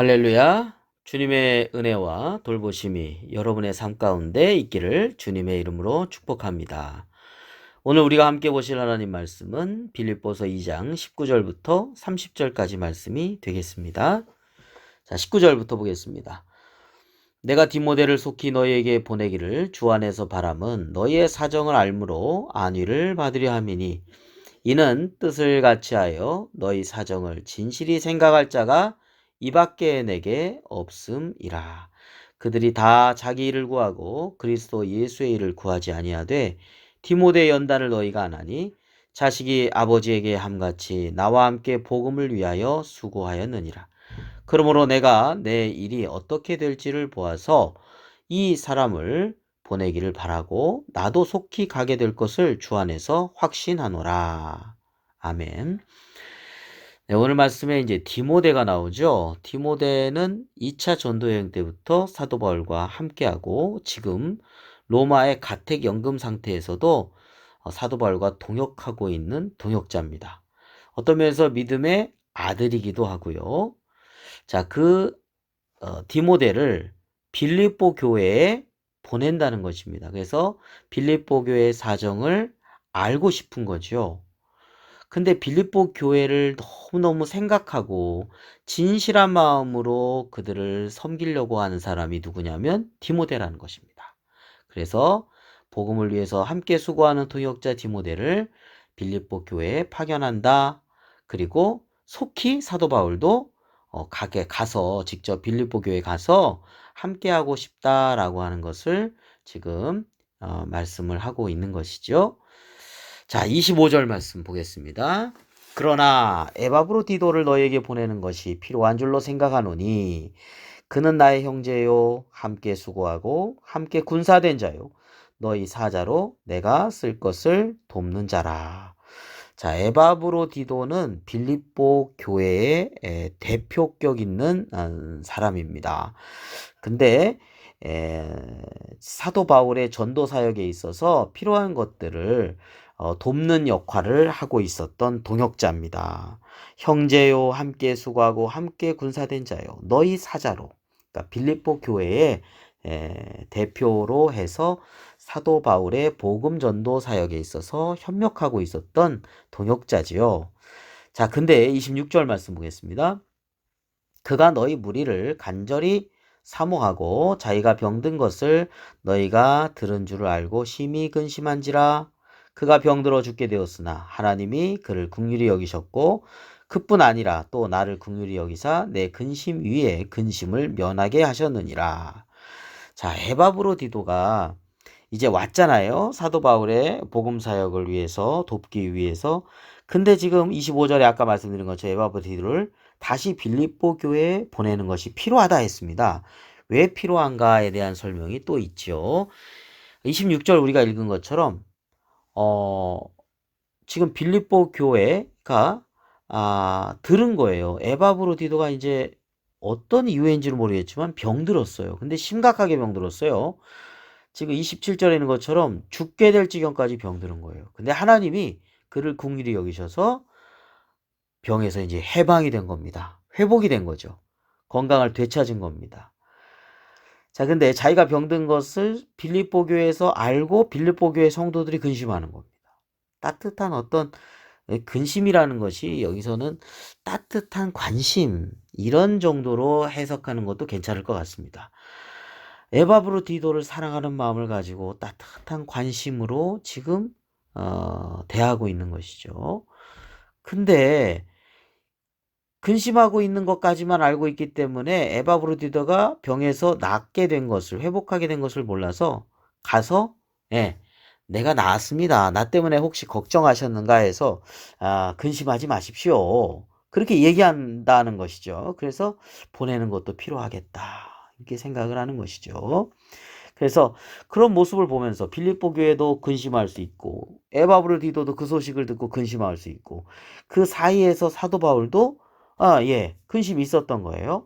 할렐루야. 주님의 은혜와 돌보심이 여러분의 삶 가운데 있기를 주님의 이름으로 축복합니다. 오늘 우리가 함께 보실 하나님 말씀은 빌립보서 2장 19절부터 30절까지 말씀이 되겠습니다. 자, 19절부터 보겠습니다. 내가 디모데를 속히 너희에게 보내기를 주 안에서 바람은 너희의 사정을 알므로 안위를 받으려 함이니 이는 뜻을 같이 하여 너희 사정을 진실히 생각할 자가 이밖에 내게 없음이라. 그들이 다 자기 일을 구하고 그리스도 예수의 일을 구하지 아니하되 디모데 연단을 너희가 안 하니 자식이 아버지에게 함같이 나와 함께 복음을 위하여 수고하였느니라. 그러므로 내가 내 일이 어떻게 될지를 보아서 이 사람을 보내기를 바라고 나도 속히 가게 될 것을 주 안에서 확신하노라. 아멘. 네, 오늘 말씀에 이제 디모데가 나오죠. 디모데는 2차 전도 여행 때부터 사도 바울과 함께하고 지금 로마의 가택 연금 상태에서도 사도 바울과 동역하고 있는 동역자입니다. 어떤 면에서 믿음의 아들이기도 하고요. 자, 디모데를 빌립보 교회에 보낸다는 것입니다. 그래서 빌립보 교회의 사정을 알고 싶은 거죠. 근데 빌립보 교회를 너무너무 생각하고 진실한 마음으로 그들을 섬기려고 하는 사람이 누구냐면 디모데라는 것입니다. 그래서 복음을 위해서 함께 수고하는 동역자 디모데를 빌립보 교회에 파견한다. 그리고 속히 사도 바울도 가서 직접 빌립보 교회에 가서 함께하고 싶다라고 하는 것을 지금 말씀을 하고 있는 것이죠. 자, 25절 말씀 보겠습니다. 그러나 에바브로디도를 너에게 보내는 것이 필요한 줄로 생각하노니 그는 나의 형제요 함께 수고하고 함께 군사된 자요 너희 사자로 내가 쓸 것을 돕는 자라. 자, 에바브로디도는 빌립보 교회의 대표격 있는 사람입니다. 근데 사도 바울의 전도 사역에 있어서 필요한 것들을 돕는 역할을 하고 있었던 동역자입니다. 형제요 함께 수고하고 함께 군사된 자요 너희 사자로. 그러니까 빌립보 교회의 대표로 해서 사도 바울의 복음 전도 사역에 있어서 협력하고 있었던 동역자지요. 자, 근데 26절 말씀 보겠습니다. 그가 너희 무리를 간절히 사모하고 자기가 병든 것을 너희가 들은 줄을 알고 심히 근심한지라. 그가 병들어 죽게 되었으나 하나님이 그를 긍휼히 여기셨고 그뿐 아니라 또 나를 긍휼히 여기사 내 근심 위에 근심을 면하게 하셨느니라. 자, 에바브로디도가 이제 왔잖아요. 사도 바울의 복음 사역을 위해서 돕기 위해서. 근데 지금 25절에 아까 말씀드린 것처럼 에바브로디도를 다시 빌립보 교회에 보내는 것이 필요하다 했습니다. 왜 필요한가에 대한 설명이 또 있죠. 26절 우리가 읽은 것처럼 지금 빌립보 교회가 들은 거예요. 에바브로디도가 이제 어떤 이유인지는 모르겠지만 병들었어요. 근데 심각하게 병들었어요. 지금 27절에 있는 것처럼 죽게 될 지경까지 병드는 거예요. 근데 하나님이 그를 긍휼히 여기셔서 병에서 이제 해방이 된 겁니다. 회복이 된 거죠. 건강을 되찾은 겁니다. 자, 근데 자기가 병든 것을 빌립보 교회에서 알고 빌립보 교회 성도들이 근심하는 겁니다. 따뜻한 어떤 근심이라는 것이 여기서는 따뜻한 관심 이런 정도로 해석하는 것도 괜찮을 것 같습니다. 에바브로디도를 사랑하는 마음을 가지고 따뜻한 관심으로 지금 대하고 있는 것이죠. 근데 근심하고 있는 것까지만 알고 있기 때문에 에바브로디도가 병에서 낫게 된 것을 회복하게 된 것을 몰라서 가서 내가 나았습니다. 나 때문에 혹시 걱정하셨는가 해서 근심하지 마십시오. 그렇게 얘기한다는 것이죠. 그래서 보내는 것도 필요하겠다. 이렇게 생각을 하는 것이죠. 그래서 그런 모습을 보면서 빌립보 교회도 근심할 수 있고 에바브로디도도 그 소식을 듣고 근심할 수 있고 그 사이에서 사도 바울도 근심이 있었던 거예요.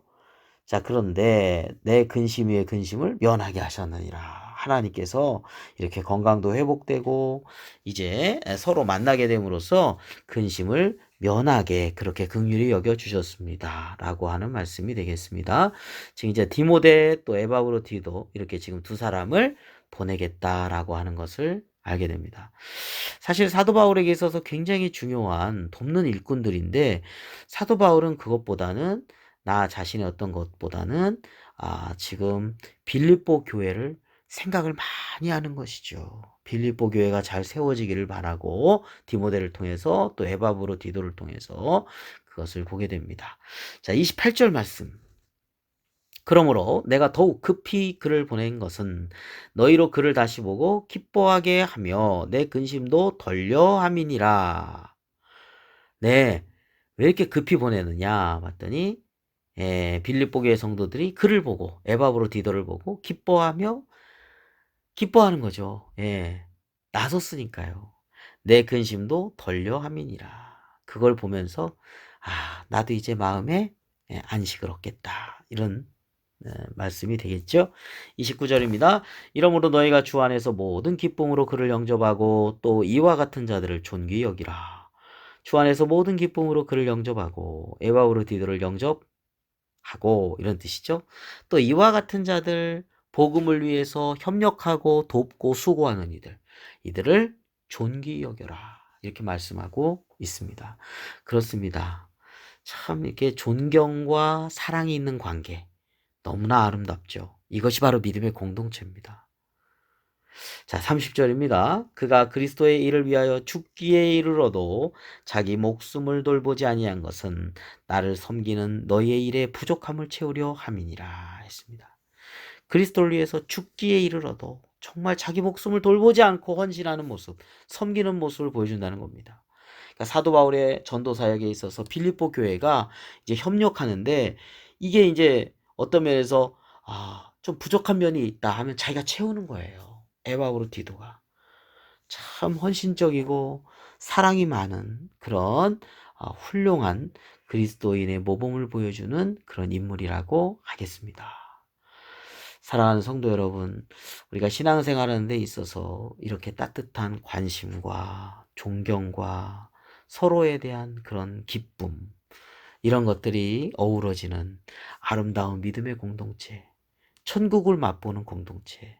자, 그런데 내 근심 위에 근심을 면하게 하셨느니라. 하나님께서 이렇게 건강도 회복되고 이제 서로 만나게 됨으로써 근심을 면하게 그렇게 긍휼히 여겨주셨습니다. 라고 하는 말씀이 되겠습니다. 지금 이제 디모데 또 에바브로디도 이렇게 지금 두 사람을 보내겠다라고 하는 것을 알게 됩니다. 사실 사도 바울에게 있어서 굉장히 중요한 돕는 일꾼들인데 사도 바울은 그것보다는 나 자신의 어떤 것보다는 지금 빌립보 교회를 생각을 많이 하는 것이죠. 빌립보 교회가 잘 세워지기를 바라고 디모데를 통해서 또 에바브로디도를 통해서 그것을 보게 됩니다. 자, 28절 말씀. 그러므로 내가 더욱 급히 그를 보낸 것은 너희로 그를 다시 보고 기뻐하게 하며 내 근심도 덜려 함이니라. 네, 왜 이렇게 급히 보내느냐 봤더니 빌립보 교회 성도들이 그를 보고 에바브로디도를 보고 기뻐하는 거죠. 나섰으니까요. 내 근심도 덜려 함이니라. 그걸 보면서 나도 이제 마음에 안식을 얻겠다. 이런 말씀이 되겠죠. 29절입니다. 이러므로 너희가 주 안에서 모든 기쁨으로 그를 영접하고 또 이와 같은 자들을 존귀히 여기라. 주 안에서 모든 기쁨으로 그를 영접하고 에바브로디도를 영접하고 이런 뜻이죠. 또 이와 같은 자들 복음을 위해서 협력하고 돕고 수고하는 이들을 존귀히 여겨라. 이렇게 말씀하고 있습니다. 그렇습니다. 참 이렇게 존경과 사랑이 있는 관계 너무나 아름답죠. 이것이 바로 믿음의 공동체입니다. 자, 30절입니다. 그가 그리스도의 일을 위하여 죽기에 이르러도 자기 목숨을 돌보지 아니한 것은 나를 섬기는 너희의 일에 부족함을 채우려 함이니라 했습니다. 그리스도를 위해서 죽기에 이르러도 정말 자기 목숨을 돌보지 않고 헌신하는 모습, 섬기는 모습을 보여준다는 겁니다. 그러니까 사도 바울의 전도 사역에 있어서 빌립보 교회가 이제 협력하는데 이게 이제 어떤 면에서 좀 부족한 면이 있다 하면 자기가 채우는 거예요. 에바브로디도가 참 헌신적이고 사랑이 많은 그런 훌륭한 그리스도인의 모범을 보여주는 그런 인물이라고 하겠습니다. 사랑하는 성도 여러분, 우리가 신앙생활하는 데 있어서 이렇게 따뜻한 관심과 존경과 서로에 대한 그런 기쁨, 이런 것들이 어우러지는 아름다운 믿음의 공동체, 천국을 맛보는 공동체,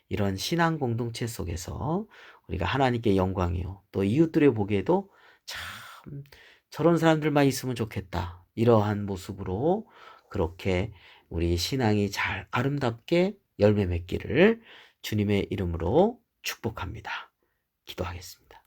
이런 신앙 공동체 속에서 우리가 하나님께 영광이요, 또 이웃들의 보기에도 참 저런 사람들만 있으면 좋겠다, 이러한 모습으로 그렇게 우리 신앙이 잘 아름답게 열매 맺기를 주님의 이름으로 축복합니다. 기도하겠습니다.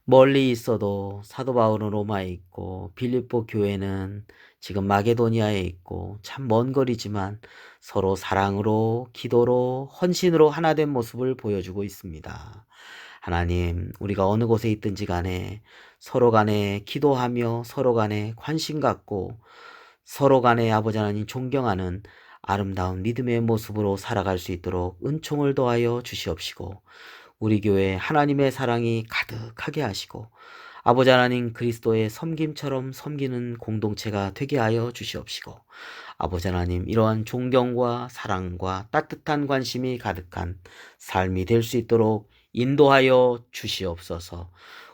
멀리 있어도 사도 바울은 로마에 있고 빌립보 교회는 지금 마게도니아에 있고 참 먼 거리지만 서로 사랑으로 기도로 헌신으로 하나 된 모습을 보여주고 있습니다. 하나님, 우리가 어느 곳에 있든지 간에 서로 간에 기도하며 서로 간에 관심 갖고 서로 간에 아버지 하나님 존경하는 아름다운 믿음의 모습으로 살아갈 수 있도록 은총을 더하여 주시옵시고 우리 교회 하나님의 사랑이 가득하게 하시고 아버지 하나님 그리스도의 섬김처럼 섬기는 공동체가 되게 하여 주시옵시고 아버지 하나님 이러한 존경과 사랑과 따뜻한 관심이 가득한 삶이 될 수 있도록 인도하여 주시옵소서.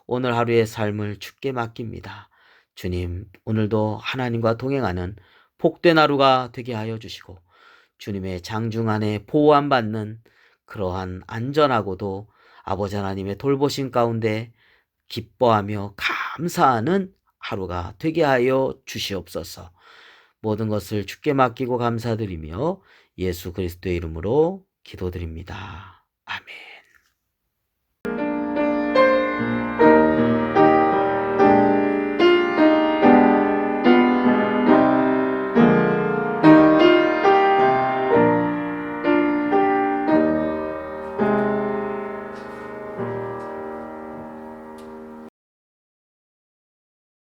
오늘 하루의 삶을 주께 맡깁니다. 주님, 오늘도 하나님과 동행하는 복된 하루가 되게 하여 주시고 주님의 장중 안에 보호함받는 그러한 안전하고도 아버지 하나님의 돌보심 가운데 기뻐하며 감사하는 하루가 되게 하여 주시옵소서. 모든 것을 주께 맡기고 감사드리며 예수 그리스도의 이름으로 기도드립니다. 아멘.